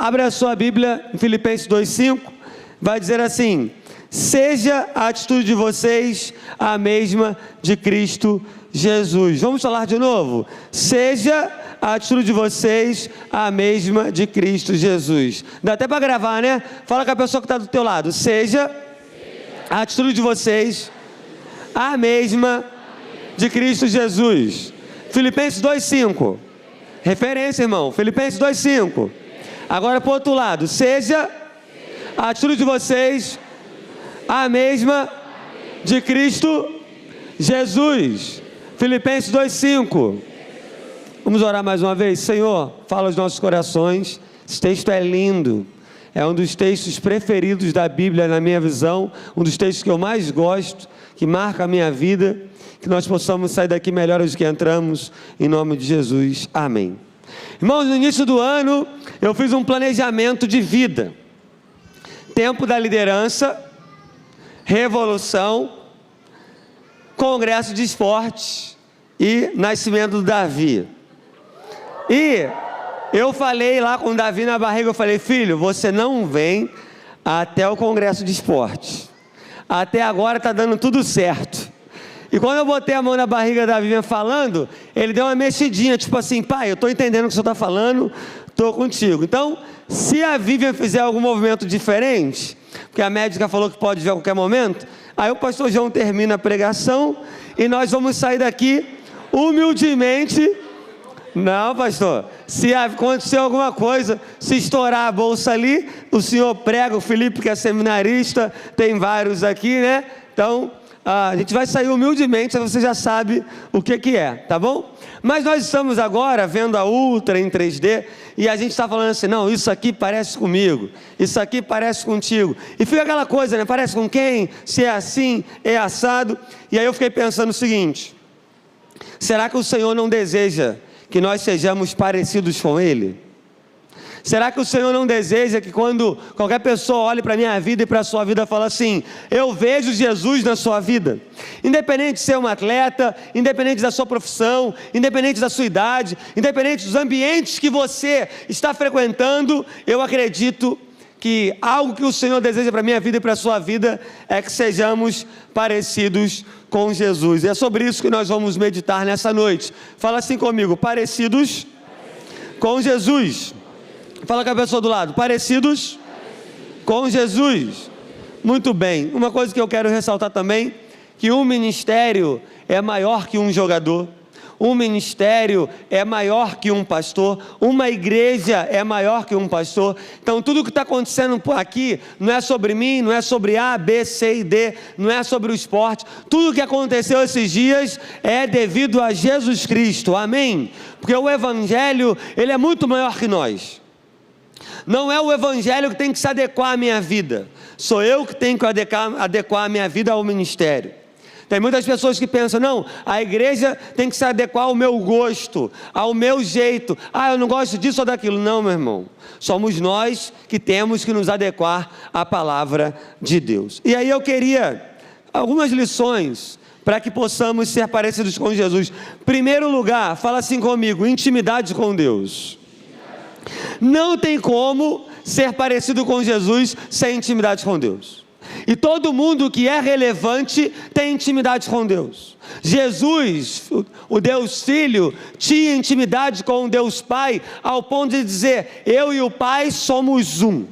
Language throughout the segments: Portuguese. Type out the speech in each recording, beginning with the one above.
Abre a sua Bíblia em Filipenses 2,5, vai dizer assim: seja a atitude de vocês a mesma de Cristo Jesus. Vamos falar de novo? Seja a atitude de vocês a mesma de Cristo Jesus. Dá até para gravar, né? Fala com a pessoa que está do teu lado. Seja a atitude de vocês a mesma de Cristo Jesus. Filipenses 2,5. Referência, irmão. Filipenses 2,5. Agora para o outro lado. Seja a atitude de vocês a mesma de Cristo Jesus. Filipenses 2,5. Vamos orar mais uma vez. Senhor, fala aos nossos corações. Esse texto é lindo. É um dos textos preferidos da Bíblia, na minha visão. Um dos textos que eu mais gosto, que marca a minha vida. Que nós possamos sair daqui melhores do que entramos. Em nome de Jesus. Amém. Irmãos, no início do ano, eu fiz um planejamento de vida. Tempo da liderança, revolução, congresso de esportes e nascimento do Davi. E eu falei lá com o Davi na barriga, eu falei: filho, você não vem até o congresso de esportes. Até agora está dando tudo certo. E quando eu botei a mão na barriga da Vivian falando, ele deu uma mexidinha, tipo assim: pai, eu estou entendendo o que o senhor está falando, estou contigo. Então, se a Vivian fizer algum movimento diferente, porque a médica falou que pode vir a qualquer momento, aí o pastor João termina a pregação e nós vamos sair daqui humildemente. Não, pastor, se acontecer alguma coisa, se estourar a bolsa ali, o senhor prega, o Felipe que é seminarista, tem vários aqui, né? Então, a gente vai sair humildemente, você já sabe o que é, tá bom? Mas nós estamos agora vendo a Ultra em 3D, e a gente está falando assim: não, isso aqui parece comigo, isso aqui parece contigo, e fica aquela coisa, né? Parece com quem? Se é assim, é assado. E aí eu fiquei pensando o seguinte: será que o Senhor não deseja que nós sejamos parecidos com Ele? Será que o Senhor não deseja que quando qualquer pessoa olhe para a minha vida e para a sua vida, fala assim: eu vejo Jesus na sua vida? Independente de ser um atleta, independente da sua profissão, independente da sua idade, independente dos ambientes que você está frequentando, eu acredito que algo que o Senhor deseja para a minha vida e para a sua vida é que sejamos parecidos com Jesus. E é sobre isso que nós vamos meditar nessa noite. Fala assim comigo: parecidos com Jesus. Fala com a pessoa do lado: parecidos com Jesus. Muito bem. Uma coisa que eu quero ressaltar também, que um ministério é maior que um jogador. Um ministério é maior que um pastor. Uma igreja é maior que um pastor. Então tudo que está acontecendo aqui não é sobre mim, não é sobre A, B, C e D, não é sobre o esporte. Tudo que aconteceu esses dias é devido a Jesus Cristo, amém? Porque o Evangelho, ele é muito maior que nós. Não é o Evangelho que tem que se adequar à minha vida, sou eu que tenho que adequar a minha vida ao ministério. Tem muitas pessoas que pensam: não, a igreja tem que se adequar ao meu gosto, ao meu jeito. Ah, eu não gosto disso ou daquilo. Não, meu irmão, somos nós que temos que nos adequar à palavra de Deus. E aí eu queria algumas lições para que possamos ser parecidos com Jesus. Primeiro lugar, fala assim comigo: intimidade com Deus. Não tem como ser parecido com Jesus sem intimidade com Deus. E todo mundo que é relevante tem intimidade com Deus. Jesus, o Deus Filho, tinha intimidade com o Deus Pai, ao ponto de dizer: eu e o Pai somos um.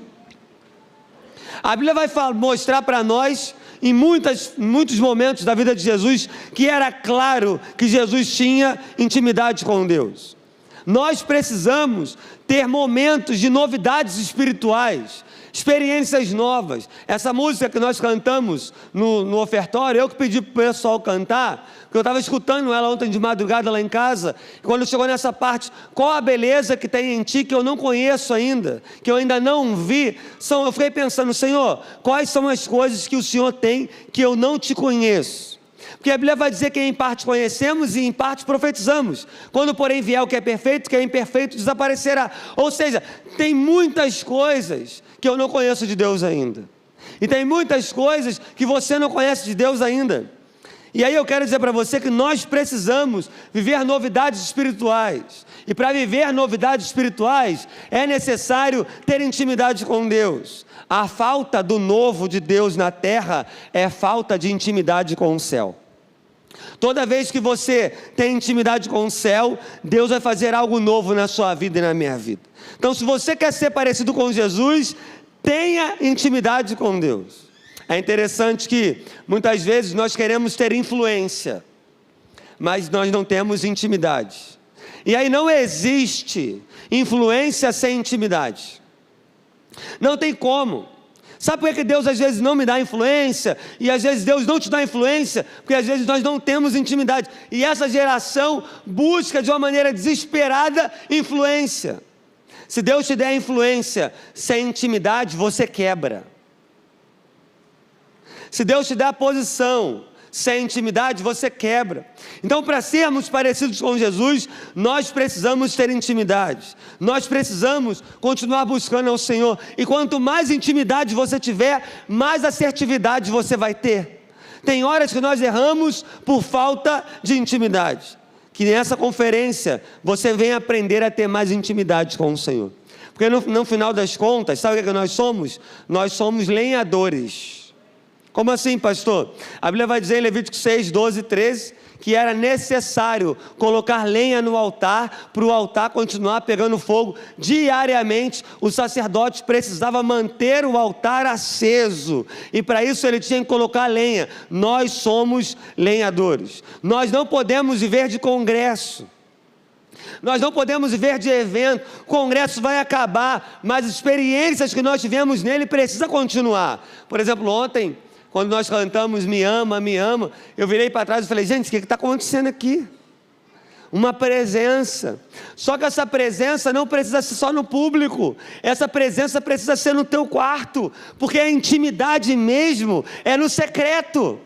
A Bíblia vai mostrar para nós, em muitos momentos da vida de Jesus, que era claro que Jesus tinha intimidade com Deus. Nós precisamos ter momentos de novidades espirituais, experiências novas. Essa música que nós cantamos no ofertório, eu que pedi para o pessoal cantar, porque eu estava escutando ela ontem de madrugada lá em casa, e quando chegou nessa parte: qual a beleza que tem em ti que eu não conheço ainda, que eu ainda não vi, eu fiquei pensando: Senhor, quais são as coisas que o Senhor tem que eu não te conheço? Porque a Bíblia vai dizer que em parte conhecemos e em parte profetizamos. Quando porém vier o que é perfeito, que é imperfeito desaparecerá. Ou seja, tem muitas coisas que eu não conheço de Deus ainda. E tem muitas coisas que você não conhece de Deus ainda. E aí eu quero dizer para você que nós precisamos viver novidades espirituais. E para viver novidades espirituais, é necessário ter intimidade com Deus. A falta do novo de Deus na terra é falta de intimidade com o céu. Toda vez que você tem intimidade com o céu, Deus vai fazer algo novo na sua vida e na minha vida. Então, se você quer ser parecido com Jesus, tenha intimidade com Deus. É interessante que muitas vezes nós queremos ter influência, mas nós não temos intimidade. E aí não existe influência sem intimidade. Não tem como. Sabe por que Deus às vezes não me dá influência? E às vezes Deus não te dá influência? Porque às vezes nós não temos intimidade. E essa geração busca de uma maneira desesperada influência. Se Deus te der influência sem intimidade, você quebra. Se Deus te der a posição sem intimidade, você quebra. Então, para sermos parecidos com Jesus, nós precisamos ter intimidade. Nós precisamos continuar buscando ao Senhor. E quanto mais intimidade você tiver, mais assertividade você vai ter. Tem horas que nós erramos por falta de intimidade. Que nessa conferência você venha aprender a ter mais intimidade com o Senhor. Porque no final das contas, sabe o que nós somos? Nós somos lenhadores. Como assim, pastor? A Bíblia vai dizer em Levítico 6, 12 e 13, que era necessário colocar lenha no altar, para o altar continuar pegando fogo diariamente. O sacerdote precisava manter o altar aceso, e para isso ele tinha que colocar lenha. Nós somos lenhadores. Nós não podemos viver de congresso. Nós não podemos viver de evento. O congresso vai acabar, mas as experiências que nós tivemos nele precisam continuar. Por exemplo, ontem, quando nós cantamos Me Ama, eu virei para trás e falei, gente, o que está acontecendo aqui? Uma presença. Só que essa presença não precisa ser só no público. Essa presença precisa ser no teu quarto. Porque a intimidade mesmo é no secreto.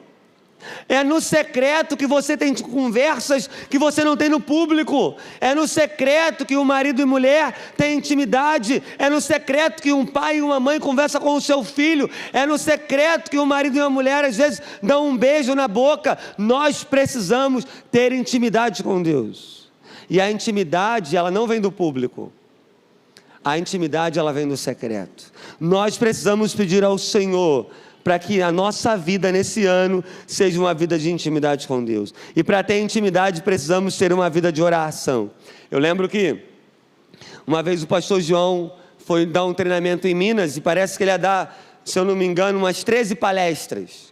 É no secreto que você tem conversas que você não tem no público. É no secreto que o marido e mulher têm intimidade. É no secreto que um pai e uma mãe conversam com o seu filho. É no secreto que o marido e uma mulher às vezes dão um beijo na boca. Nós precisamos ter intimidade com Deus. E a intimidade, ela não vem do público. A intimidade, ela vem do secreto. Nós precisamos pedir ao Senhor para que a nossa vida nesse ano seja uma vida de intimidade com Deus. E para ter intimidade precisamos ter uma vida de oração. Eu lembro que uma vez o pastor João foi dar um treinamento em Minas e parece que ele ia dar, se eu não me engano, umas 13 palestras.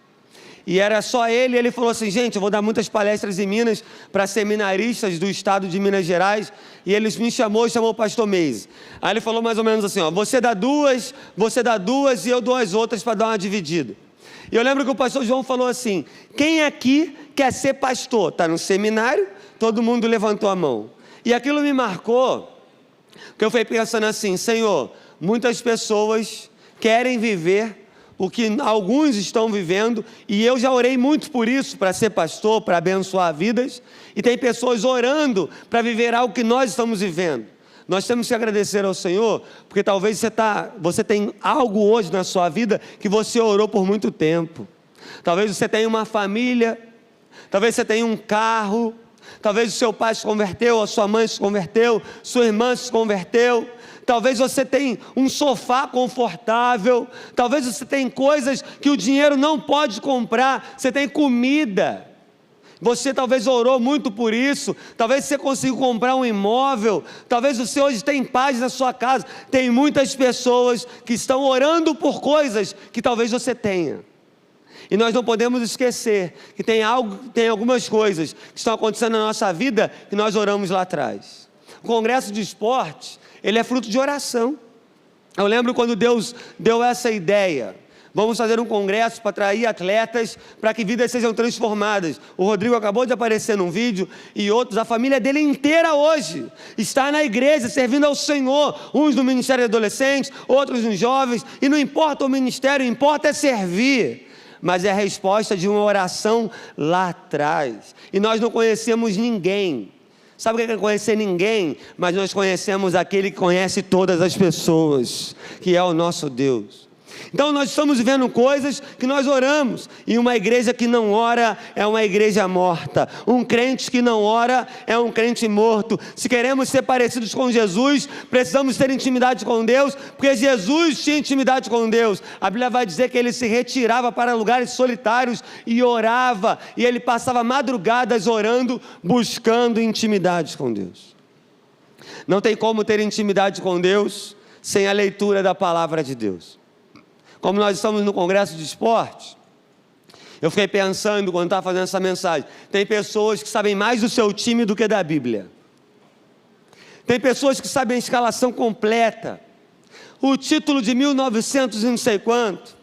E era só ele falou assim, gente, eu vou dar muitas palestras em Minas para seminaristas do estado de Minas Gerais. E ele me chamou o pastor Meise. Aí ele falou mais ou menos assim, ó, você dá duas e eu dou as outras para dar uma dividida. E eu lembro que o pastor João falou assim, quem aqui quer ser pastor? Está no seminário? Todo mundo levantou a mão. E aquilo me marcou, porque eu fui pensando assim, Senhor, muitas pessoas querem viver o que alguns estão vivendo, e eu já orei muito por isso, para ser pastor, para abençoar vidas, e tem pessoas orando para viver algo que nós estamos vivendo. Nós temos que agradecer ao Senhor, porque talvez você tem algo hoje na sua vida, que você orou por muito tempo. Talvez você tenha uma família, talvez você tenha um carro, talvez o seu pai se converteu, a sua mãe se converteu, sua irmã se converteu. Talvez você tenha um sofá confortável, talvez você tenha coisas que o dinheiro não pode comprar, você tem comida, você talvez orou muito por isso, talvez você consiga comprar um imóvel, talvez você hoje tenha paz na sua casa. Tem muitas pessoas que estão orando por coisas que talvez você tenha. E nós não podemos esquecer que tem algumas coisas que estão acontecendo na nossa vida que nós oramos lá atrás. O congresso de esporte, ele é fruto de oração. Eu lembro quando Deus deu essa ideia, vamos fazer um congresso para atrair atletas, para que vidas sejam transformadas. O Rodrigo acabou de aparecer num vídeo, e outros, a família dele inteira hoje está na igreja, servindo ao Senhor, uns no ministério de adolescentes, outros nos jovens, e não importa o ministério, importa é servir. Mas é a resposta de uma oração lá atrás, e nós não conhecemos ninguém. Sabe o que é conhecer ninguém? Mas nós conhecemos aquele que conhece todas as pessoas, que é o nosso Deus. Então nós estamos vivendo coisas que nós oramos, e uma igreja que não ora é uma igreja morta, um crente que não ora é um crente morto. Se queremos ser parecidos com Jesus, precisamos ter intimidade com Deus, porque Jesus tinha intimidade com Deus. A Bíblia vai dizer que ele se retirava para lugares solitários e orava, e ele passava madrugadas orando, buscando intimidade com Deus. Não tem como ter intimidade com Deus sem a leitura da palavra de Deus. Como nós estamos no congresso de esporte, eu fiquei pensando quando estava fazendo essa mensagem, tem pessoas que sabem mais do seu time do que da Bíblia. Tem pessoas que sabem a escalação completa, o título de 1900 e não sei quanto,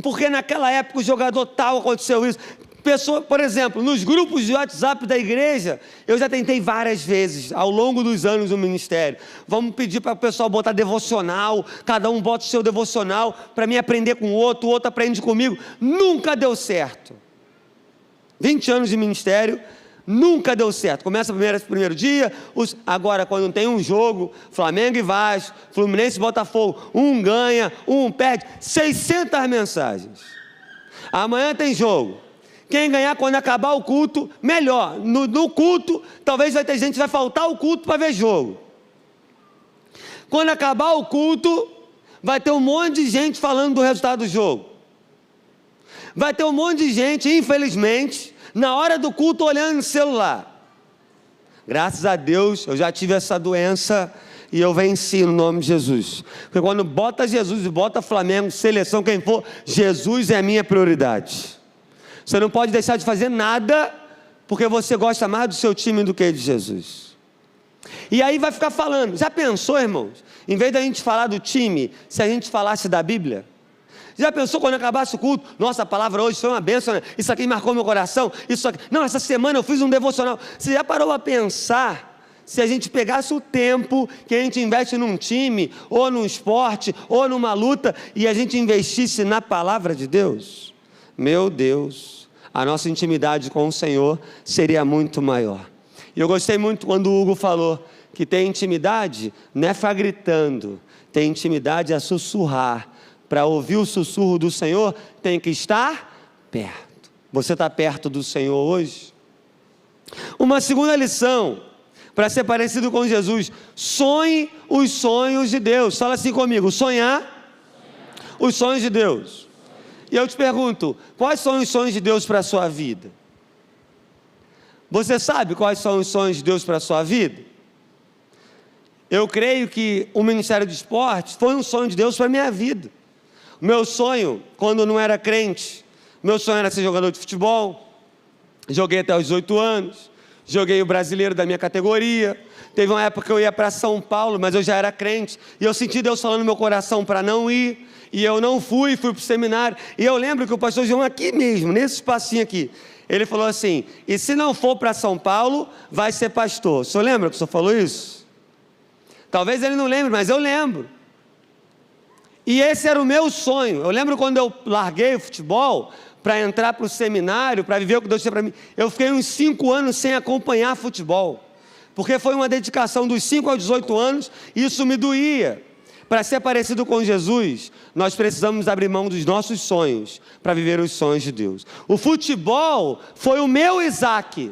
porque naquela época o jogador tal aconteceu isso. Pessoa, por exemplo, nos grupos de WhatsApp da igreja, eu já tentei várias vezes, ao longo dos anos do ministério. Vamos pedir para o pessoal botar devocional, cada um bota o seu devocional, para mim aprender com o outro aprende comigo. Nunca deu certo. 20 anos de ministério, nunca deu certo. Começa primeiro dia, agora quando tem um jogo, Flamengo e Vasco, Fluminense e Botafogo, um ganha, um perde, 600 mensagens. Amanhã tem jogo. Quem ganhar quando acabar o culto, melhor. No culto, talvez vai ter gente que vai faltar o culto para ver jogo. Quando acabar o culto, vai ter um monte de gente falando do resultado do jogo. Vai ter um monte de gente, infelizmente, na hora do culto olhando no celular. Graças a Deus, eu já tive essa doença e eu venci no nome de Jesus. Porque quando bota Jesus e bota Flamengo, seleção, quem for, Jesus é a minha prioridade. Você não pode deixar de fazer nada, porque você gosta mais do seu time do que de Jesus. E aí vai ficar falando, já pensou, irmãos? Em vez da gente falar do time, se a gente falasse da Bíblia? Já pensou quando acabasse o culto? Nossa, a palavra hoje foi uma bênção, né? Isso aqui marcou meu coração, isso aqui. Não, essa semana eu fiz um devocional. Você já parou a pensar, se a gente pegasse o tempo que a gente investe num time, ou num esporte, ou numa luta, e a gente investisse na palavra de Deus? Meu Deus, a nossa intimidade com o Senhor seria muito maior. E eu gostei muito quando o Hugo falou que tem intimidade, não é ficar gritando, tem intimidade a sussurrar. Para ouvir o sussurro do Senhor, tem que estar perto. Você está perto do Senhor hoje? Uma segunda lição, para ser parecido com Jesus: sonhe os sonhos de Deus. Fala assim comigo: sonhar os sonhos de Deus. E eu te pergunto, quais são os sonhos de Deus para a sua vida? Você sabe quais são os sonhos de Deus para a sua vida? Eu creio que o Ministério de Esportes foi um sonho de Deus para a minha vida. O meu sonho, quando eu não era crente, meu sonho era ser jogador de futebol. Joguei até os 18 anos, joguei o brasileiro da minha categoria. Teve uma época que eu ia para São Paulo, mas eu já era crente, e eu senti Deus falando no meu coração para não ir, e eu não fui para o seminário. E eu lembro que o pastor João, aqui mesmo, nesse espacinho aqui, ele falou assim: e se não for para São Paulo, vai ser pastor. O senhor lembra que o senhor falou isso? Talvez ele não lembre, mas eu lembro. E esse era o meu sonho. Eu lembro quando eu larguei o futebol para entrar para o seminário, para viver o que Deus tinha para mim. Eu fiquei uns 5 anos sem acompanhar futebol, porque foi uma dedicação dos 5 aos 18 anos, e isso me doía. Para ser parecido com Jesus, nós precisamos abrir mão dos nossos sonhos, para viver os sonhos de Deus. O futebol foi o meu Isaac.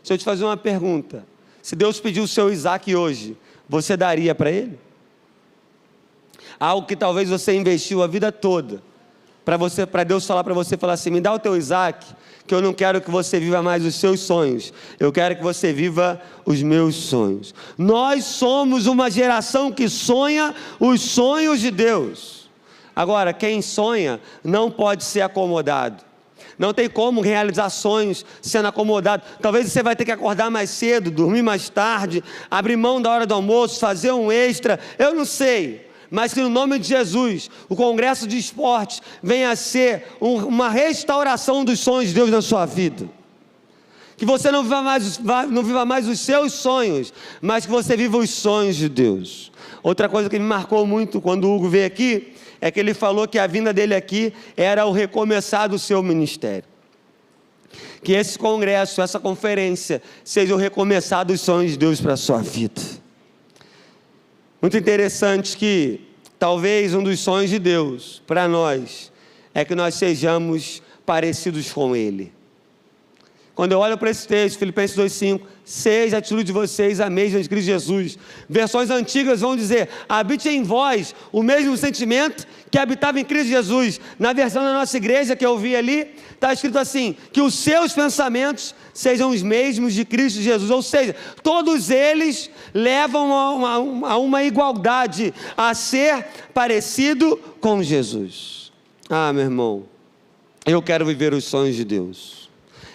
Deixa eu te fazer uma pergunta: se Deus pediu o seu Isaac hoje, você daria para ele? Algo que talvez você investiu a vida toda, para Deus falar para você, falar assim: me dá o teu Isaac, que eu não quero que você viva mais os seus sonhos, eu quero que você viva os meus sonhos. Nós somos uma geração que sonha os sonhos de Deus. Agora, quem sonha não pode ser acomodado. Não tem como realizar sonhos sendo acomodado. Talvez você vai ter que acordar mais cedo, dormir mais tarde, abrir mão da hora do almoço, fazer um extra, eu não sei. Mas que no nome de Jesus, o congresso de esportes venha a ser uma restauração dos sonhos de Deus na sua vida. Que você não viva mais os seus sonhos, mas que você viva os sonhos de Deus. Outra coisa que me marcou muito quando o Hugo veio aqui, é que ele falou que a vinda dele aqui era o recomeçar do seu ministério. Que esse congresso, essa conferência, seja o recomeçar dos sonhos de Deus para a sua vida. Muito interessante que Talvez um dos sonhos de Deus para nós é que nós sejamos parecidos com Ele. Quando eu olho para esse texto, Filipenses 2,5, seja a atitude de vocês a mesma de Cristo Jesus. Versões antigas vão dizer, habite em vós o mesmo sentimento que habitava em Cristo Jesus. Na versão da nossa igreja que eu vi ali, está escrito assim, que os seus pensamentos sejam os mesmos de Cristo Jesus. Ou seja, todos eles levam a uma igualdade, a ser parecido com Jesus. Ah, meu irmão, eu quero viver os sonhos de Deus.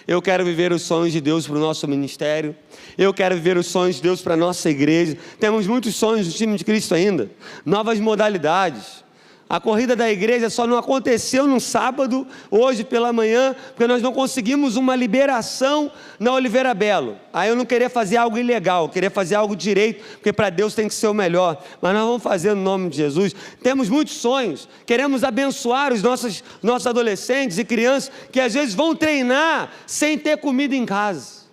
Eu quero viver os sonhos de Deus para o nosso ministério. Eu quero viver os sonhos de Deus para a nossa igreja. Temos muitos sonhos do time de Cristo ainda. Novas modalidades. A corrida da igreja só não aconteceu no sábado, hoje pela manhã, porque nós não conseguimos uma liberação na Oliveira Belo. Aí eu não queria fazer algo ilegal, eu queria fazer algo direito, porque para Deus tem que ser o melhor. Mas nós vamos fazer no nome de Jesus. Temos muitos sonhos, queremos abençoar os nossos adolescentes e crianças que às vezes vão treinar sem ter comida em casa.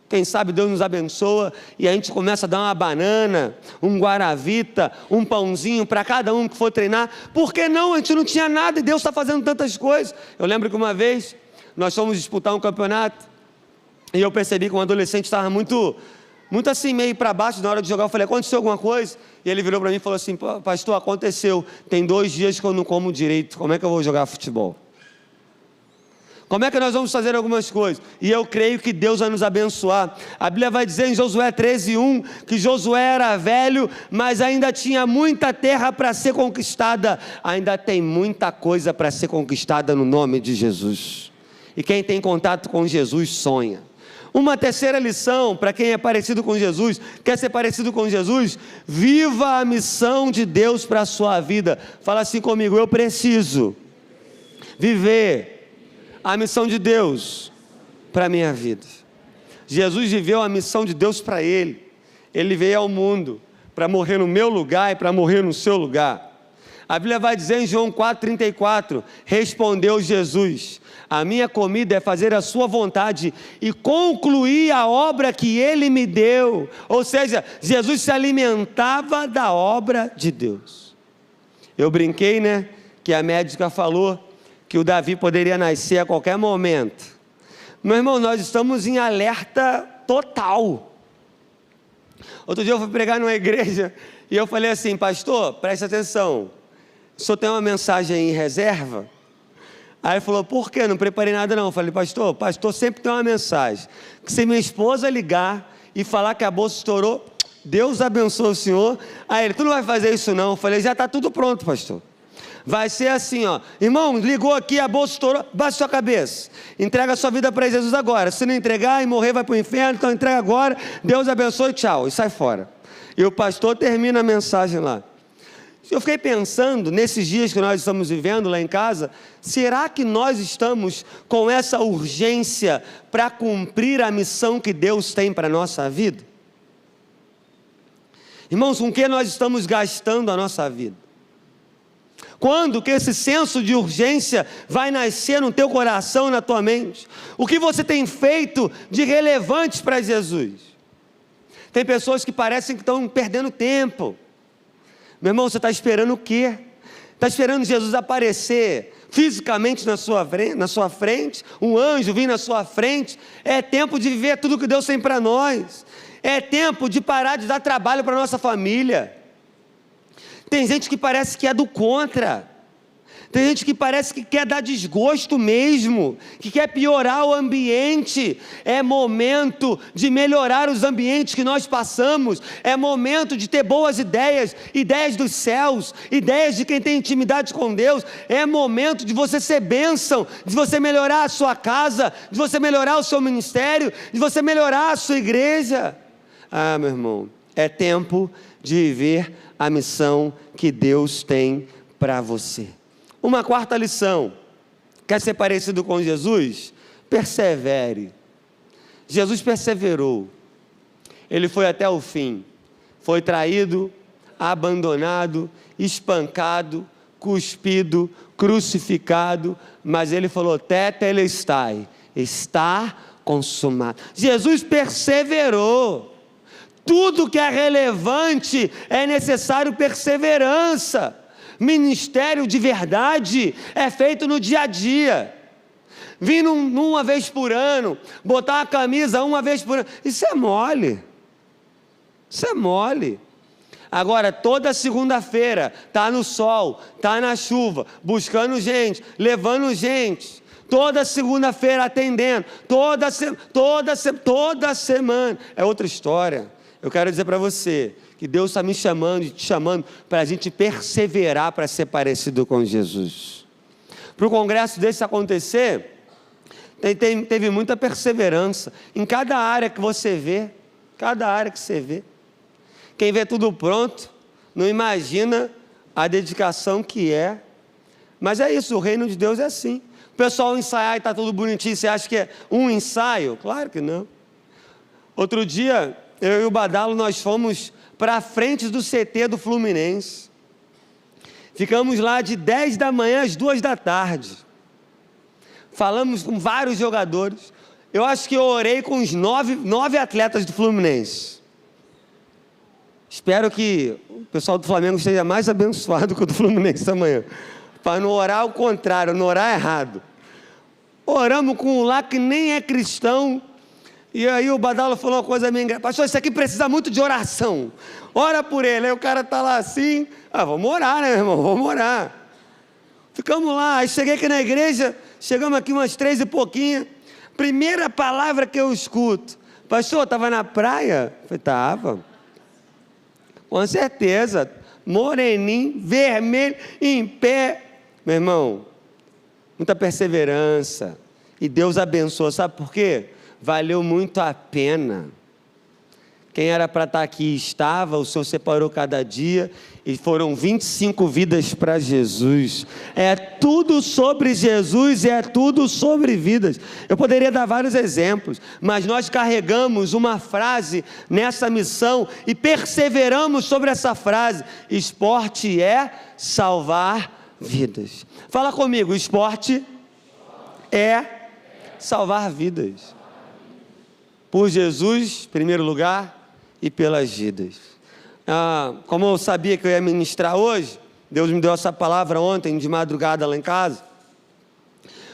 Quem sabe Deus nos abençoa e a gente começa a dar uma banana, um guaravita, um pãozinho para cada um que for treinar. Por que não? A gente não tinha nada e Deus está fazendo tantas coisas. Eu lembro que uma vez nós fomos disputar um campeonato e eu percebi que um adolescente estava muito assim, meio para baixo na hora de jogar. Eu falei, aconteceu alguma coisa? E ele virou para mim e falou assim, pastor, aconteceu, tem 2 dias que eu não como direito, como é que eu vou jogar futebol? Como é que nós vamos fazer algumas coisas? E eu creio que Deus vai nos abençoar. A Bíblia vai dizer em Josué 13:1 que Josué era velho, mas ainda tinha muita terra para ser conquistada. Ainda tem muita coisa para ser conquistada no nome de Jesus. E quem tem contato com Jesus sonha. Uma terceira lição para quem é parecido com Jesus, quer ser parecido com Jesus, viva a missão de Deus para a sua vida. Fala assim comigo, eu preciso viver a missão de Deus para a minha vida. Jesus viveu a missão de Deus para Ele. Ele veio ao mundo para morrer no meu lugar e para morrer no seu lugar. A Bíblia vai dizer em João 4,34, respondeu Jesus, a minha comida é fazer a sua vontade e concluir a obra que Ele me deu. Ou seja, Jesus se alimentava da obra de Deus. Eu brinquei, né, que a médica falou que o Davi poderia nascer a qualquer momento. Meu irmão, nós estamos em alerta total. Outro dia eu fui pregar numa igreja e eu falei assim, pastor, preste atenção, o senhor tem uma mensagem em reserva? Aí ele falou, por quê? Não preparei nada não. Eu falei, pastor sempre tem uma mensagem, que se minha esposa ligar e falar que a bolsa estourou, Deus abençoe o senhor. Aí ele, tu não vai fazer isso não? Eu falei, já está tudo pronto, pastor. Vai ser assim, ó, irmão, ligou aqui, a bolsa estourou, baixa sua cabeça, entrega a sua vida para Jesus agora, se não entregar e morrer vai para o inferno, então entrega agora, Deus abençoe, tchau, e sai fora. E o pastor termina a mensagem lá. Eu fiquei pensando, nesses dias que nós estamos vivendo lá em casa, será que nós estamos com essa urgência para cumprir a missão que Deus tem para a nossa vida? Irmãos, com que nós estamos gastando a nossa vida? Quando que esse senso de urgência vai nascer no teu coração e na tua mente? O que você tem feito de relevante para Jesus? Tem pessoas que parecem que estão perdendo tempo. Meu irmão, você está esperando o quê? Está esperando Jesus aparecer fisicamente na sua frente? Um anjo vir na sua frente? É tempo de viver tudo que Deus tem para nós. É tempo de parar de dar trabalho para a nossa família. Tem gente que parece que é do contra. Tem gente que parece que quer dar desgosto mesmo, que quer piorar o ambiente. É momento de melhorar os ambientes que nós passamos. É momento de ter boas ideias, ideias dos céus, ideias de quem tem intimidade com Deus. É momento de você ser bênção, de você melhorar a sua casa, de você melhorar o seu ministério, de você melhorar a sua igreja. Ah, meu irmão, é tempo de viver a missão que Deus tem para você. Uma quarta lição, quer ser parecido com Jesus? Persevere. Jesus perseverou, ele foi até o fim, foi traído, abandonado, espancado, cuspido, crucificado, mas ele falou, tetelestai, está consumado. Jesus perseverou. Tudo que é relevante é necessário perseverança. Ministério de verdade é feito no dia a dia. Vir uma vez por ano, botar a camisa uma vez por ano, isso é mole. Isso é mole. Agora, toda segunda-feira, tá no sol, tá na chuva, buscando gente, levando gente. Toda segunda-feira atendendo, toda semana. É outra história. Eu quero dizer para você que Deus está me chamando e te chamando para a gente perseverar para ser parecido com Jesus. Para o congresso desse acontecer, teve muita perseverança em cada área que você vê, Quem vê tudo pronto, não imagina a dedicação que é. Mas é isso, o reino de Deus é assim. O pessoal ensaiar e está tudo bonitinho, você acha que é um ensaio? Claro que não. Outro dia, eu e o Badalo, nós fomos para a frente do CT do Fluminense. Ficamos lá de 10 da manhã às 2 da tarde. Falamos com vários jogadores. Eu acho que eu orei com os 9 atletas do Fluminense. Espero que o pessoal do Flamengo esteja mais abençoado que o do Fluminense amanhã. Para não orar ao contrário, não orar errado. Oramos com um lá que nem é cristão. E aí o Badalo falou uma coisa meio engraçada. Pastor, isso aqui precisa muito de oração. Ora por ele. Aí o cara está lá assim. Vamos orar, né, meu irmão? Vamos orar. Ficamos lá. Aí cheguei aqui na igreja. Chegamos aqui umas 3 e pouquinho. Primeira palavra que eu escuto. Pastor, estava na praia? Eu falei, estava. Com certeza, moreninho, vermelho, em pé. Meu irmão, muita perseverança. E Deus abençoa, sabe por quê? Valeu muito a pena. Quem era para estar aqui estava, o Senhor separou cada dia, e foram 25 vidas para Jesus. É tudo sobre Jesus, é tudo sobre vidas. Eu poderia dar vários exemplos, mas nós carregamos uma frase nessa missão e perseveramos sobre essa frase: esporte é salvar vidas. Fala comigo, esporte é salvar vidas. Por Jesus, em primeiro lugar, e pelas vidas. Como eu sabia que eu ia ministrar hoje, Deus me deu essa palavra ontem, de madrugada lá em casa.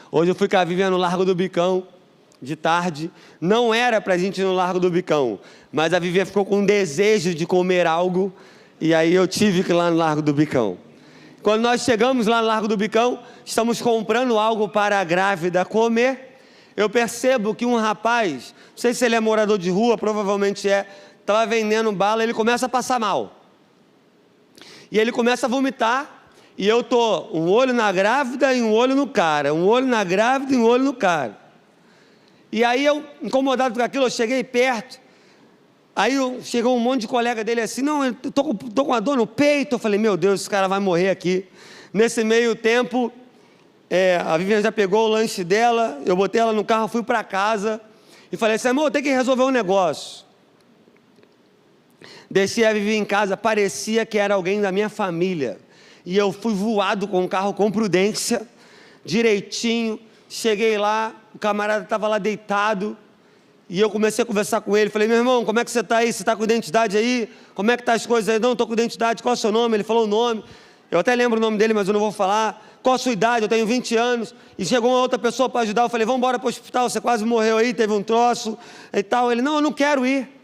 Hoje eu fui com a Vivian no Largo do Bicão, de tarde. Não era para a gente ir no Largo do Bicão, mas a Vivian ficou com um desejo de comer algo, e aí eu tive que ir lá no Largo do Bicão. Quando nós chegamos lá no Largo do Bicão, estamos comprando algo para a grávida comer. Eu percebo que um rapaz, não sei se ele é morador de rua, provavelmente é, estava vendendo bala, ele começa a passar mal. E ele começa a vomitar, e eu estou um olho na grávida e um olho no cara, um olho na grávida e um olho no cara. E aí eu, incomodado com aquilo, eu cheguei perto, aí chegou um monte de colega dele assim, não, eu estou com uma dor no peito. Eu falei, meu Deus, esse cara vai morrer aqui. Nesse meio tempo, a Vivian já pegou o lanche dela, eu botei ela no carro, fui para casa, e falei assim, amor, eu tenho que resolver um negócio. Deixei a Vivi em casa, parecia que era alguém da minha família. E eu fui voado com o carro com prudência, direitinho. Cheguei lá, o camarada estava lá deitado. E eu comecei a conversar com ele. Falei, meu irmão, como é que você está aí? Você está com identidade aí? Como é que estão as coisas aí? Não, estou com identidade. Qual é o seu nome? Ele falou o nome. Eu até lembro o nome dele, mas eu não vou falar. Qual a sua idade? Eu tenho 20 anos. E chegou uma outra pessoa para ajudar. Eu falei, vamos embora para o hospital. Você quase morreu aí, teve um troço e tal. Ele, não, eu não quero ir.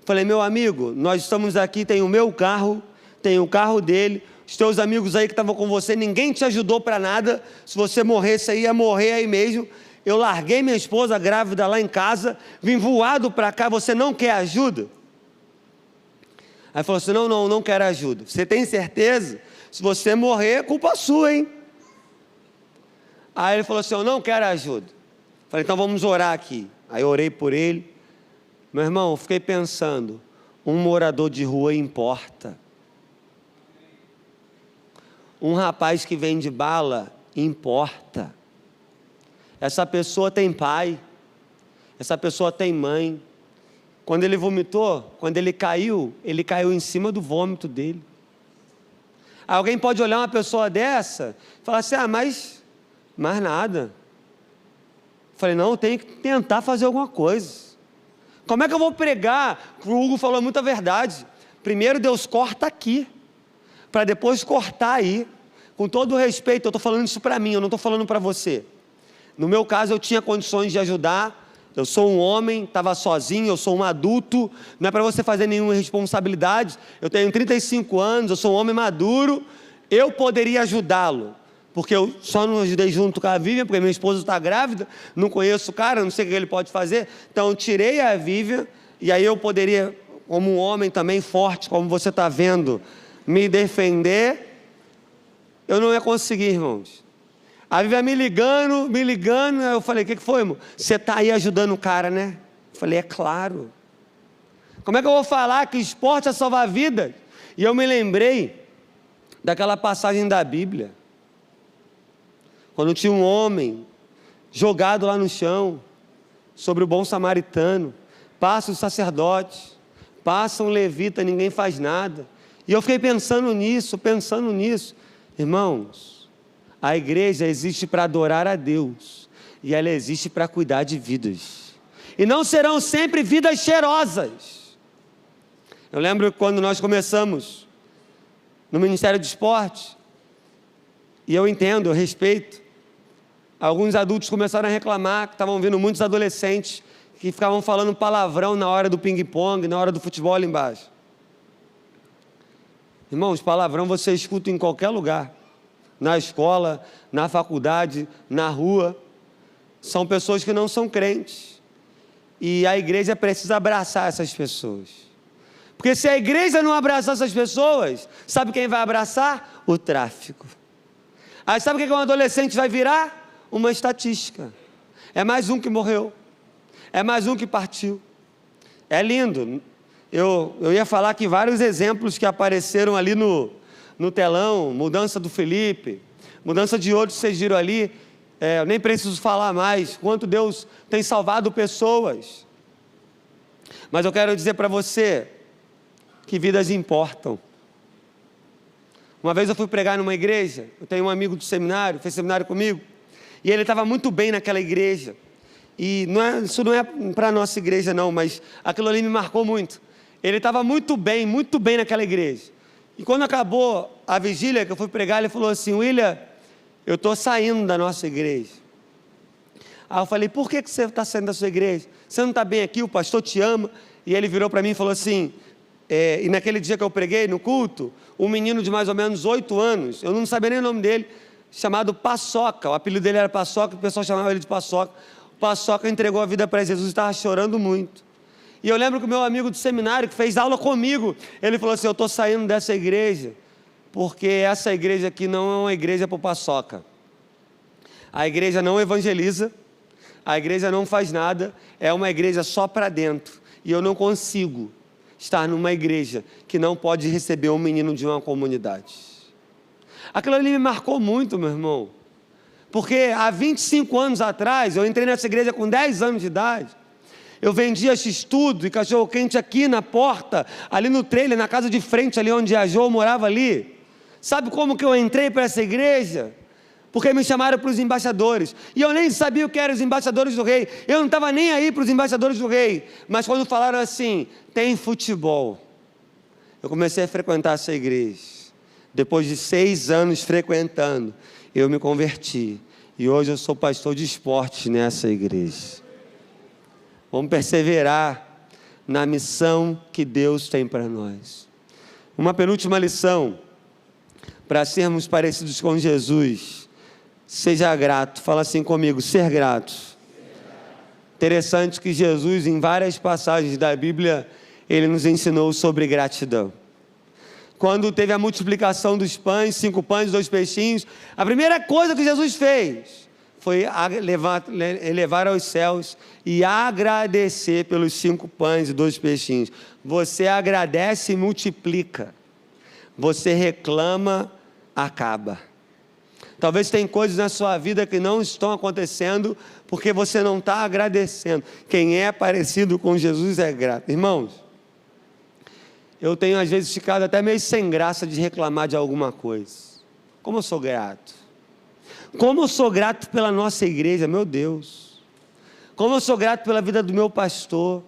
Falei, meu amigo, nós estamos aqui, tem o meu carro, tem o carro dele, os teus amigos aí que estavam com você, ninguém te ajudou para nada. Se você morresse aí, ia morrer aí mesmo. Eu larguei minha esposa grávida lá em casa, vim voado para cá, você não quer ajuda? Aí falou assim, não quero ajuda. Você tem certeza? Se você morrer, é culpa sua, hein? Aí ele falou assim, eu não quero ajuda. Falei, então vamos orar aqui. Aí eu orei por ele. Meu irmão, eu fiquei pensando, um morador de rua importa. Um rapaz que vende bala importa. Essa pessoa tem pai, essa pessoa tem mãe. Quando ele vomitou, quando ele caiu em cima do vômito dele. Alguém pode olhar uma pessoa dessa e falar assim, mas mais nada. Eu falei, não, tem que tentar fazer alguma coisa. Como é que eu vou pregar? O Hugo falou muita verdade. Primeiro Deus corta aqui, para depois cortar aí. Com todo o respeito, eu estou falando isso para mim, eu não estou falando para você. No meu caso, eu tinha condições de ajudar. Eu sou um homem, estava sozinho, eu sou um adulto. Não é para você fazer nenhuma responsabilidade. Eu tenho 35 anos, eu sou um homem maduro. Eu poderia ajudá-lo, porque eu só não ajudei junto com a Vivian, porque minha esposa está grávida, não conheço o cara, não sei o que ele pode fazer. Então eu tirei a Vivian, e aí eu poderia, como um homem também forte, como você está vendo, me defender. Eu não ia conseguir, irmãos. A Vivian me ligando, eu falei, o que foi, irmão? Você está aí ajudando o cara, né? Eu falei, é claro. Como é que eu vou falar que esporte é salvar vidas? E eu me lembrei daquela passagem da Bíblia, quando tinha um homem jogado lá no chão, sobre o bom samaritano, passa o sacerdote, passa um levita, ninguém faz nada. E eu fiquei pensando nisso, irmãos, a igreja existe para adorar a Deus, e ela existe para cuidar de vidas, e não serão sempre vidas cheirosas. Eu lembro quando nós começamos no Ministério de Esporte, e eu entendo, eu respeito, alguns adultos começaram a reclamar que estavam vindo muitos adolescentes que ficavam falando palavrão na hora do ping-pong, na hora do futebol ali embaixo. Irmãos, palavrão você escuta em qualquer lugar, na escola, na faculdade, na rua. São pessoas que não são crentes, e a igreja precisa abraçar essas pessoas, porque se a igreja não abraçar essas pessoas, sabe quem vai abraçar? O tráfico. Aí sabe o que um adolescente vai virar? Uma estatística. É mais um que morreu, é mais um que partiu. É lindo. Eu ia falar que vários exemplos que apareceram ali no telão, mudança do Felipe, mudança de outros que vocês viram ali, eu nem preciso falar mais, quanto Deus tem salvado pessoas. Mas eu quero dizer para você, que vidas importam. Uma vez eu fui pregar numa igreja, eu tenho um amigo do seminário, fez seminário comigo, e ele estava muito bem naquela igreja, e isso não é para a nossa igreja não, mas aquilo ali me marcou muito. Ele estava muito bem naquela igreja, e quando acabou a vigília que eu fui pregar, ele falou assim: William, eu estou saindo da nossa igreja. Aí eu falei: por que você está saindo da sua igreja? Você não está bem aqui, o pastor te ama. E ele virou para mim e falou assim, e naquele dia que eu preguei no culto, um menino de mais ou menos 8 anos, eu não sabia nem o nome dele, chamado Paçoca, o apelido dele era Paçoca, o pessoal chamava ele de Paçoca. O Paçoca entregou a vida para Jesus e estava chorando muito. E eu lembro que o meu amigo do seminário, que fez aula comigo, ele falou assim: eu estou saindo dessa igreja, porque essa igreja aqui não é uma igreja para o Paçoca. A igreja não evangeliza, a igreja não faz nada, é uma igreja só para dentro, e eu não consigo estar numa igreja que não pode receber um menino de uma comunidade. Aquilo ali me marcou muito, meu irmão, porque há 25 anos atrás, eu entrei nessa igreja com 10 anos de idade, eu vendia x-tudo e cachorro-quente aqui na porta, ali no trailer, na casa de frente, ali onde a Jo morava ali. Sabe como que eu entrei para essa igreja? Porque me chamaram para os embaixadores, e eu nem sabia o que eram os embaixadores do rei, eu não estava nem aí para os embaixadores do rei, mas quando falaram assim, tem futebol, eu comecei a frequentar essa igreja. Depois de 6 anos frequentando, eu me converti, e hoje eu sou pastor de esportes nessa igreja. Vamos perseverar na missão que Deus tem para nós. Uma penúltima lição, para sermos parecidos com Jesus: seja grato. Fala assim comigo: ser grato. Interessante que Jesus, em várias passagens da Bíblia, ele nos ensinou sobre gratidão. Quando teve a multiplicação dos pães, 5 pães e 2 peixinhos, a primeira coisa que Jesus fez foi elevar aos céus e agradecer pelos 5 pães e 2 peixinhos. Você agradece e multiplica. Você reclama, acaba. Talvez tem coisas na sua vida que não estão acontecendo porque você não está agradecendo. Quem é parecido com Jesus é grato. Irmãos, eu tenho às vezes ficado até meio sem graça de reclamar de alguma coisa. Como eu sou grato. Como eu sou grato pela nossa igreja, meu Deus. Como eu sou grato pela vida do meu pastor.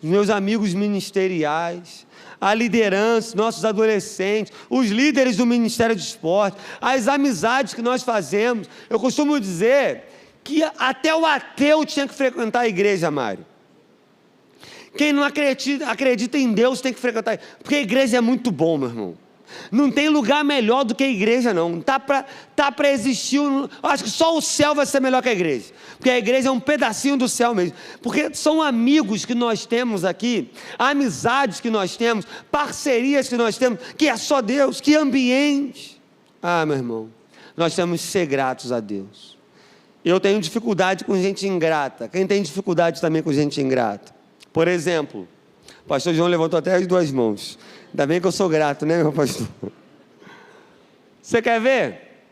os meus amigos ministeriais, a liderança, nossos adolescentes, os líderes do Ministério de Esporte, as amizades que nós fazemos. Eu costumo dizer que até o ateu tinha que frequentar a igreja, Mário. Quem não acredita em Deus tem que frequentar, porque a igreja é muito bom, meu irmão. Não tem lugar melhor do que a igreja, não. Tá para existir. Acho que só o céu vai ser melhor que a igreja, porque a igreja é um pedacinho do céu mesmo. Porque são amigos que nós temos aqui, amizades que nós temos, parcerias que nós temos, que é só Deus. Que ambiente! Ah, meu irmão, nós temos que ser gratos a Deus. Eu tenho dificuldade com gente ingrata. Quem tem dificuldade também com gente ingrata? Por exemplo, o pastor João levantou até as 2 mãos. Ainda bem que eu sou grato, né, meu pastor? Você quer ver?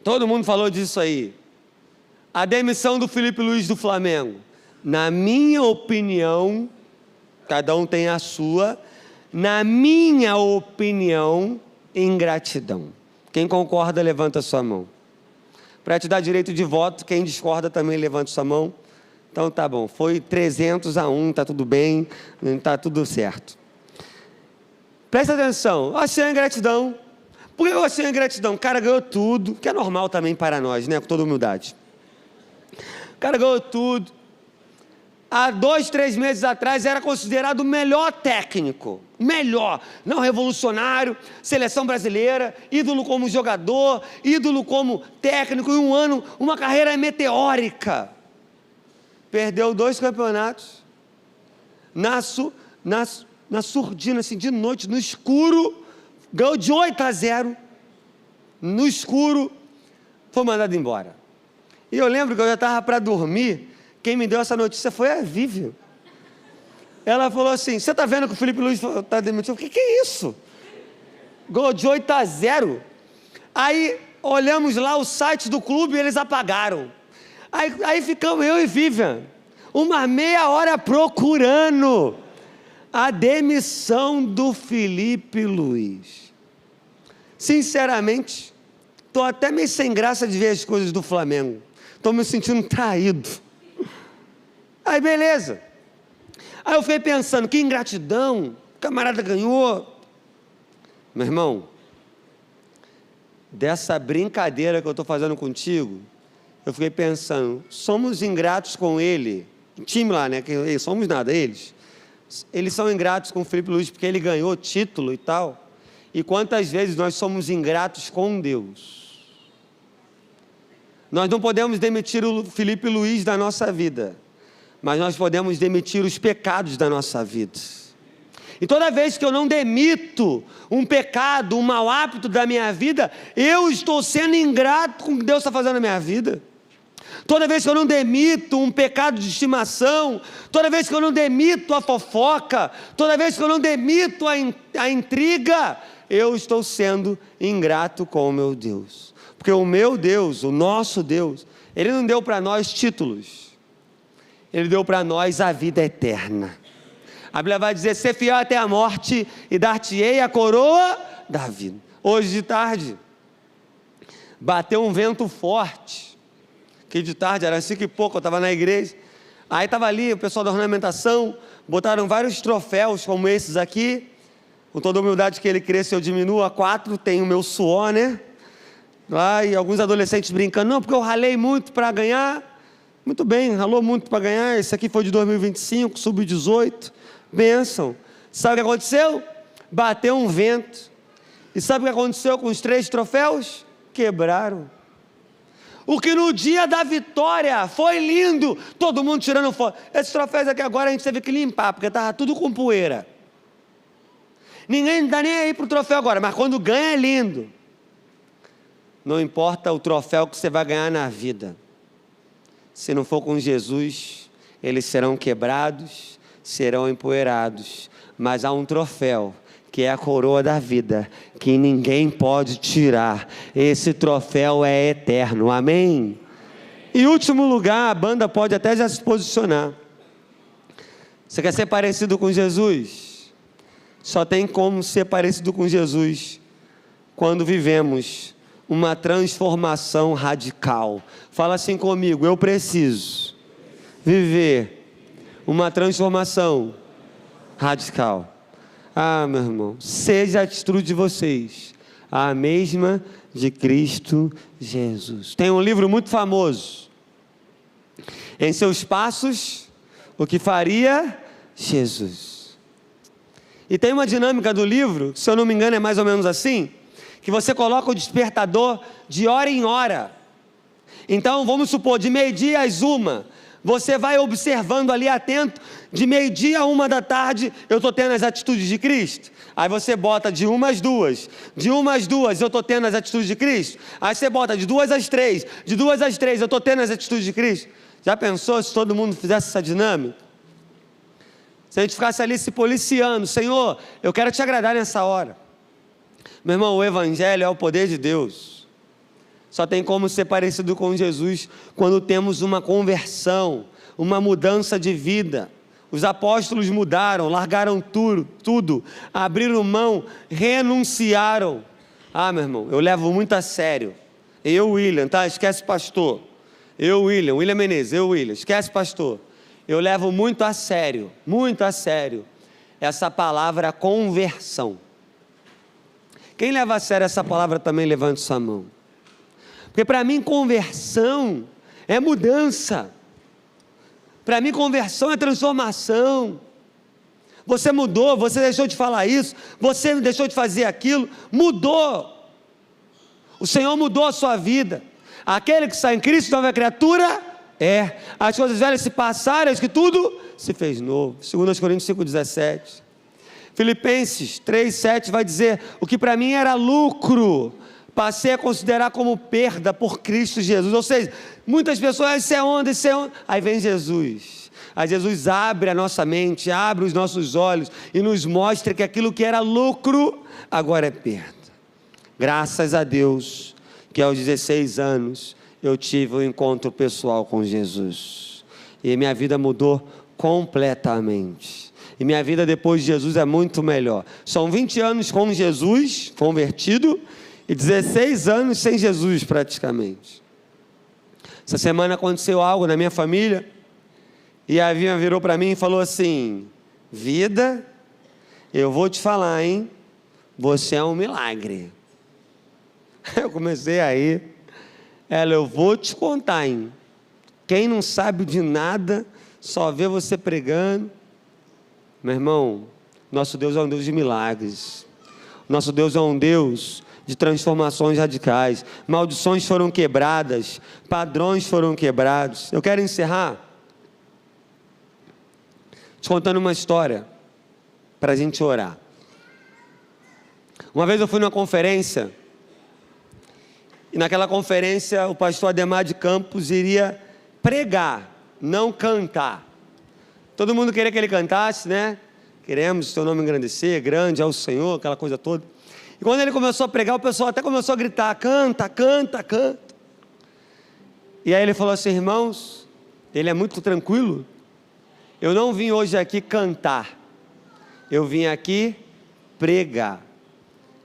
Todo mundo falou disso aí. A demissão do Felipe Luiz do Flamengo. Na minha opinião, cada um tem a sua, na minha opinião, ingratidão. Quem concorda, levanta a sua mão. Para te dar direito de voto, quem discorda também levanta a sua mão. Então tá bom, foi 300-1, tá tudo bem, tá tudo certo. Presta atenção, achei a ingratidão. Por que eu achei a ingratidão? O cara ganhou tudo, que é normal também para nós, né? Com toda humildade. O cara ganhou tudo. Há 2, 3 meses atrás era considerado o melhor técnico. Melhor, não revolucionário, seleção brasileira, ídolo como jogador, ídolo como técnico, em um ano, uma carreira meteórica. Perdeu 2 campeonatos. Na surdina, assim, de noite, no escuro, ganhou de 8-0, no escuro, foi mandado embora. E eu lembro que eu já estava para dormir, quem me deu essa notícia foi a Vivian. Ela falou assim, você está vendo que o Felipe Luiz está demitido? O que é isso? Ganhou de 8-0. Aí, olhamos lá o site do clube e eles apagaram. Aí ficamos eu e Vivian, uma meia hora procurando a demissão do Felipe Luiz. Sinceramente, estou até meio sem graça de ver as coisas do Flamengo. Estou me sentindo traído. Aí beleza. Aí eu fiquei pensando, que ingratidão, o camarada ganhou. Meu irmão, dessa brincadeira que eu estou fazendo contigo, eu fiquei pensando, somos ingratos com ele, o time lá, né, que somos nada, eles são ingratos com o Felipe Luiz, porque ele ganhou título e tal, e quantas vezes nós somos ingratos com Deus? Nós não podemos demitir o Felipe Luiz da nossa vida, mas nós podemos demitir os pecados da nossa vida. E toda vez que eu não demito um pecado, um mau hábito da minha vida, eu estou sendo ingrato com o que Deus está fazendo na minha vida. Toda vez que eu não demito um pecado de estimação, toda vez que eu não demito a fofoca, toda vez que eu não demito a intriga, eu estou sendo ingrato com o meu Deus. Porque o meu Deus, o nosso Deus, Ele não deu para nós títulos, Ele deu para nós a vida eterna. A Bíblia vai dizer, ser fiel até a morte e dar-te-ei a coroa da vida. Hoje de tarde, bateu um vento forte, que de tarde, era 5 e pouco, eu estava na igreja, aí estava ali o pessoal da ornamentação, botaram vários troféus como esses aqui, com toda a humildade que ele cresce, eu diminuo a 4, tem o meu suor, né? Lá, e alguns adolescentes brincando, não, porque eu ralei muito para ganhar. Muito bem, ralou muito para ganhar, esse aqui foi de 2025, sub-18, bênção. Sabe o que aconteceu? Bateu um vento, e sabe o que aconteceu com os 3 troféus? Quebraram. O que no dia da vitória foi lindo, todo mundo tirando foto. Esses troféus aqui agora a gente teve que limpar, porque estava tudo com poeira. Ninguém dá nem aí para o troféu agora, mas quando ganha é lindo. Não importa o troféu que você vai ganhar na vida, se não for com Jesus, eles serão quebrados, serão empoeirados, mas há um troféu, que é a coroa da vida, que ninguém pode tirar. Esse troféu é eterno, amém? Em último lugar, a banda pode até já se posicionar. Você quer ser parecido com Jesus? Só tem como ser parecido com Jesus quando vivemos uma transformação radical. Fala assim comigo, eu preciso viver uma transformação radical. Ah, meu irmão, seja a atitude de vocês a mesma de Cristo Jesus. Tem um livro muito famoso, Em Seus Passos, o que faria Jesus. E tem uma dinâmica do livro, se eu não me engano é mais ou menos assim, que você coloca o despertador de hora em hora. Então vamos supor, de meio-dia às 1, você vai observando ali atento, de meio-dia a 1 da tarde, eu estou tendo as atitudes de Cristo. Aí você bota de 1 às 2, de 1 às 2 eu estou tendo as atitudes de Cristo. Aí você bota de 2 às 3, de 2 às 3 eu estou tendo as atitudes de Cristo. Já pensou se todo mundo fizesse essa dinâmica? Se a gente ficasse ali se policiando, Senhor, eu quero te agradar nessa hora. Meu irmão, o Evangelho é o poder de Deus. Só tem como ser parecido com Jesus quando temos uma conversão, uma mudança de vida. Os apóstolos mudaram, largaram tudo, abriram mão, renunciaram. Ah, meu irmão, eu levo muito a sério. Eu, William, tá? Esquece pastor. Eu, William Menezes, esquece pastor. Eu levo muito a sério, essa palavra conversão. Quem leva a sério essa palavra também levante sua mão. Porque para mim conversão é mudança. Para mim conversão é transformação. Você mudou, você deixou de falar isso, você deixou de fazer aquilo, mudou. O Senhor mudou a sua vida. Aquele que está em Cristo, nova criatura, as coisas velhas se passaram, eis que tudo se fez novo. 2 Coríntios 5,17. Filipenses 3,7 vai dizer, o que para mim era lucro, passei a considerar como perda por Cristo Jesus. Ou seja, muitas pessoas, isso é onde? Aí vem Jesus. Aí Jesus abre a nossa mente, abre os nossos olhos e nos mostra que aquilo que era lucro, agora é perda. Graças a Deus, que aos 16 anos, eu tive um encontro pessoal com Jesus. E minha vida mudou completamente. E minha vida depois de Jesus é muito melhor. São 20 anos com Jesus, convertido, e 16 anos sem Jesus praticamente. Essa semana aconteceu algo na minha família, e a Vivian virou para mim e falou assim, vida, eu vou te falar, hein, você é um milagre. Eu comecei aí, eu vou te contar, hein, quem não sabe de nada, só vê você pregando. Meu irmão, nosso Deus é um Deus de milagres, nosso Deus é um Deus de transformações radicais, maldições foram quebradas, padrões foram quebrados. Eu quero encerrar te contando uma história, para a gente orar. Uma vez eu fui numa conferência, e naquela conferência o pastor Ademar de Campos iria pregar, não cantar. Todo mundo queria que ele cantasse, né? Queremos o seu nome engrandecer, grande é o Senhor, aquela coisa toda. E quando ele começou a pregar, o pessoal até começou a gritar, canta, canta, canta. E aí ele falou assim, irmãos, ele é muito tranquilo, eu não vim hoje aqui cantar, eu vim aqui pregar.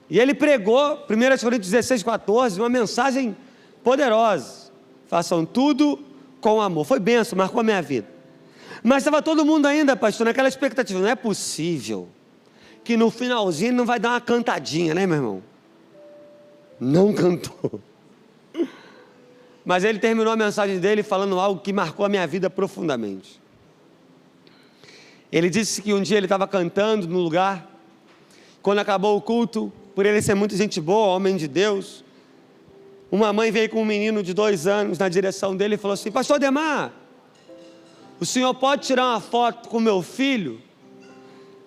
E ele pregou, 1 Coríntios 16,14, uma mensagem poderosa, façam tudo com amor. Foi bênção, marcou a minha vida. Mas estava todo mundo ainda, pastor, naquela expectativa, não é possível que no finalzinho ele não vai dar uma cantadinha, né, meu irmão? Não cantou. Mas ele terminou a mensagem dele falando algo que marcou a minha vida profundamente. Ele disse que um dia ele estava cantando no lugar, quando acabou o culto, por ele ser muito gente boa, homem de Deus, uma mãe veio com um menino de 2 anos na direção dele e falou assim, pastor Ademar, o senhor pode tirar uma foto com meu filho?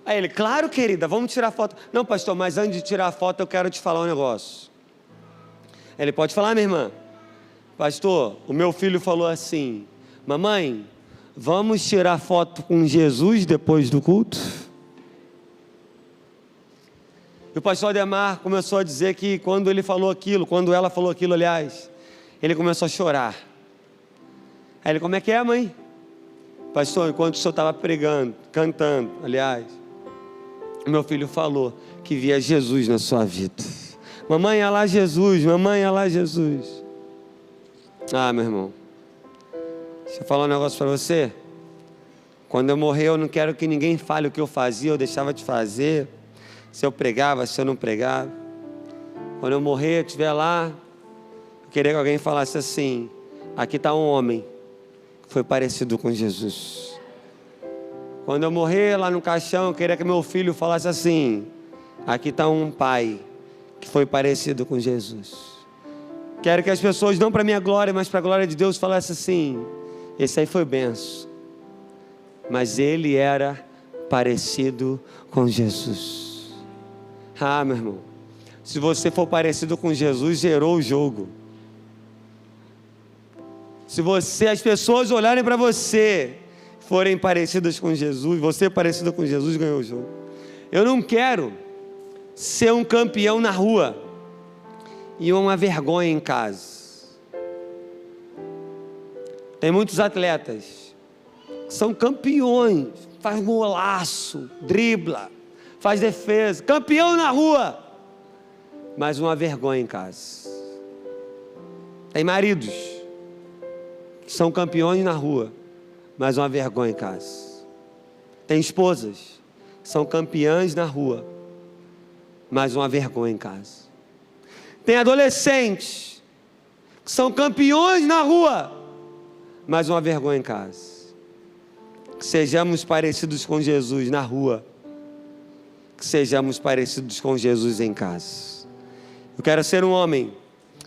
Aí ele, claro querida, vamos tirar foto. Não pastor, mas antes de tirar a foto eu quero te falar um negócio. Ele, pode falar minha irmã? Pastor, o meu filho falou assim, mamãe, vamos tirar foto com Jesus depois do culto? E o pastor Ademar começou a dizer que quando ele falou aquilo, quando ela falou aquilo, aliás, ele começou a chorar. Aí ele, como é que é, mãe? Pastor, enquanto o senhor estava pregando, cantando, aliás, o meu filho falou que via Jesus na sua vida. Mamãe, olha lá Jesus, mamãe, olha lá Jesus. Ah, meu irmão, deixa eu falar um negócio para você. Quando eu morrer, eu não quero que ninguém fale o que eu fazia, eu deixava de fazer, se eu pregava, se eu não pregava. Quando eu morrer, eu estiver lá, eu queria que alguém falasse assim: aqui está um homem que foi parecido com Jesus. Quando eu morrer lá no caixão, eu queria que meu filho falasse assim: aqui está um pai que foi parecido com Jesus. Quero que as pessoas, não para a minha glória, mas para a glória de Deus, falassem assim: esse aí foi benção, mas ele era parecido com Jesus. Ah, meu irmão, se você for parecido com Jesus, zerou o jogo. Se as pessoas olharem para você, forem parecidas com Jesus, você parecido com Jesus, ganhou o jogo. Eu não quero ser um campeão na rua e uma vergonha em casa. Tem muitos atletas que são campeões, faz golaço, dribla, faz defesa, campeão na rua, mas uma vergonha em casa. Tem maridos que são campeões na rua, mas uma vergonha em casa. Tem esposas que são campeãs na rua, mas uma vergonha em casa. Tem adolescentes que são campeões na rua, mas uma vergonha em casa. Que sejamos parecidos com Jesus na rua, que sejamos parecidos com Jesus em casa. Eu quero ser um homem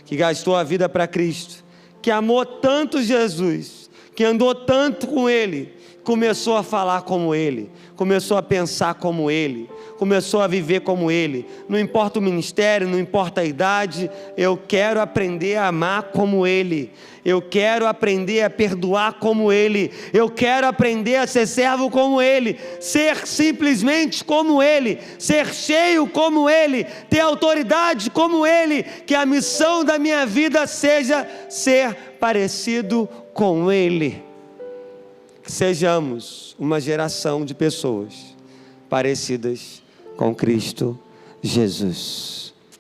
que gastou a vida para Cristo, que amou tanto Jesus, que andou tanto com Ele, começou a falar como Ele, começou a pensar como Ele, começou a viver como Ele. Não importa o ministério, não importa a idade, eu quero aprender a amar como Ele, eu quero aprender a perdoar como Ele, eu quero aprender a ser servo como Ele, ser simplesmente como Ele, ser cheio como Ele, ter autoridade como Ele. Que a missão da minha vida seja ser parecido com Ele. Que sejamos uma geração de pessoas parecidas com Cristo Jesus.